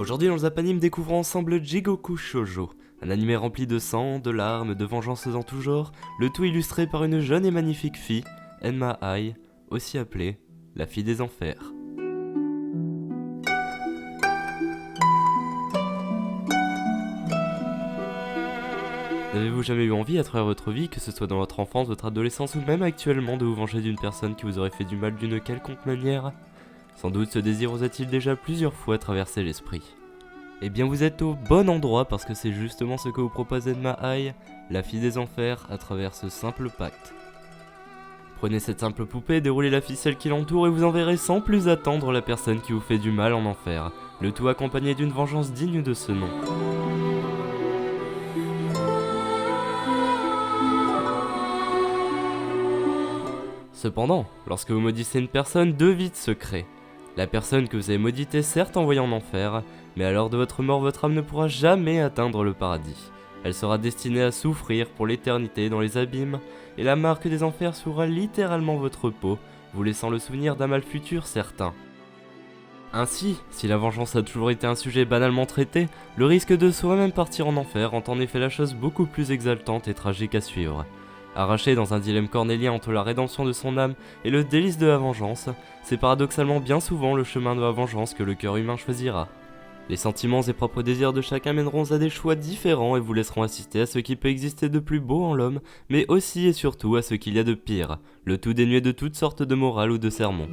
Aujourd'hui dans le Zapanime, découvrons ensemble Jigoku Shoujo, un animé rempli de sang, de larmes, de vengeances en tout genre, le tout illustré par une jeune et magnifique fille, Enma Ai, aussi appelée la fille des enfers. N'avez-vous jamais eu envie à travers votre vie, que ce soit dans votre enfance, votre adolescence ou même actuellement, de vous venger d'une personne qui vous aurait fait du mal d'une quelconque manière ? Sans doute ce désir vous a-t-il déjà plusieurs fois traversé l'esprit. Eh bien vous êtes au bon endroit parce que c'est justement ce que vous propose Enma Ai, la fille des enfers, à travers ce simple pacte. Prenez cette simple poupée, déroulez la ficelle qui l'entoure et vous enverrez sans plus attendre la personne qui vous fait du mal en enfer, le tout accompagné d'une vengeance digne de ce nom. Cependant, lorsque vous maudissez une personne, deux vides se créent. La personne que vous avez maudite est certes envoyée en enfer, mais à l'heure de votre mort, votre âme ne pourra jamais atteindre le paradis. Elle sera destinée à souffrir pour l'éternité dans les abîmes, et la marque des enfers sera littéralement votre peau, vous laissant le souvenir d'un mal futur certain. Ainsi, si la vengeance a toujours été un sujet banalement traité, le risque de soi-même partir en enfer rend en effet la chose beaucoup plus exaltante et tragique à suivre. Arraché dans un dilemme cornélien entre la rédemption de son âme et le délice de la vengeance, c'est paradoxalement bien souvent le chemin de la vengeance que le cœur humain choisira. Les sentiments et propres désirs de chacun mèneront à des choix différents et vous laisseront assister à ce qui peut exister de plus beau en l'homme, mais aussi et surtout à ce qu'il y a de pire, le tout dénué de toutes sortes de morale ou de sermons.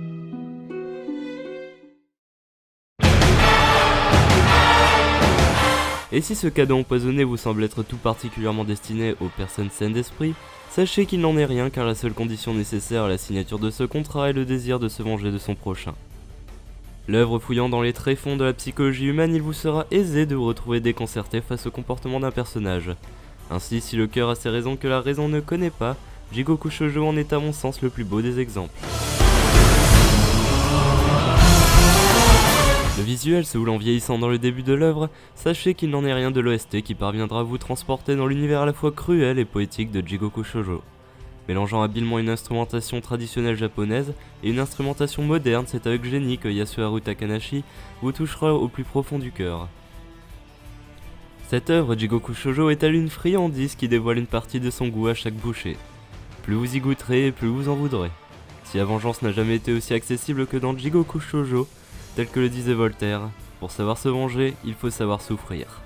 Et si ce cadeau empoisonné vous semble être tout particulièrement destiné aux personnes saines d'esprit, sachez qu'il n'en est rien car la seule condition nécessaire à la signature de ce contrat est le désir de se venger de son prochain. L'œuvre fouillant dans les tréfonds de la psychologie humaine, il vous sera aisé de vous retrouver déconcerté face au comportement d'un personnage. Ainsi, si le cœur a ses raisons que la raison ne connaît pas, Jigoku Shoujo en est à mon sens le plus beau des exemples. Le visuel se voulant vieillissant dans le début de l'œuvre, sachez qu'il n'en est rien de l'OST qui parviendra à vous transporter dans l'univers à la fois cruel et poétique de Jigoku Shoujo. Mélangeant habilement une instrumentation traditionnelle japonaise et une instrumentation moderne, c'est avec génie que Yasuharu Takanashi vous touchera au plus profond du cœur. Cette œuvre, Jigoku Shoujo, est-elle une friandise qui dévoile une partie de son goût à chaque bouchée. Plus vous y goûterez, plus vous en voudrez. Si la vengeance n'a jamais été aussi accessible que dans Jigoku Shoujo, tel que le disait Voltaire, pour savoir se venger, il faut savoir souffrir.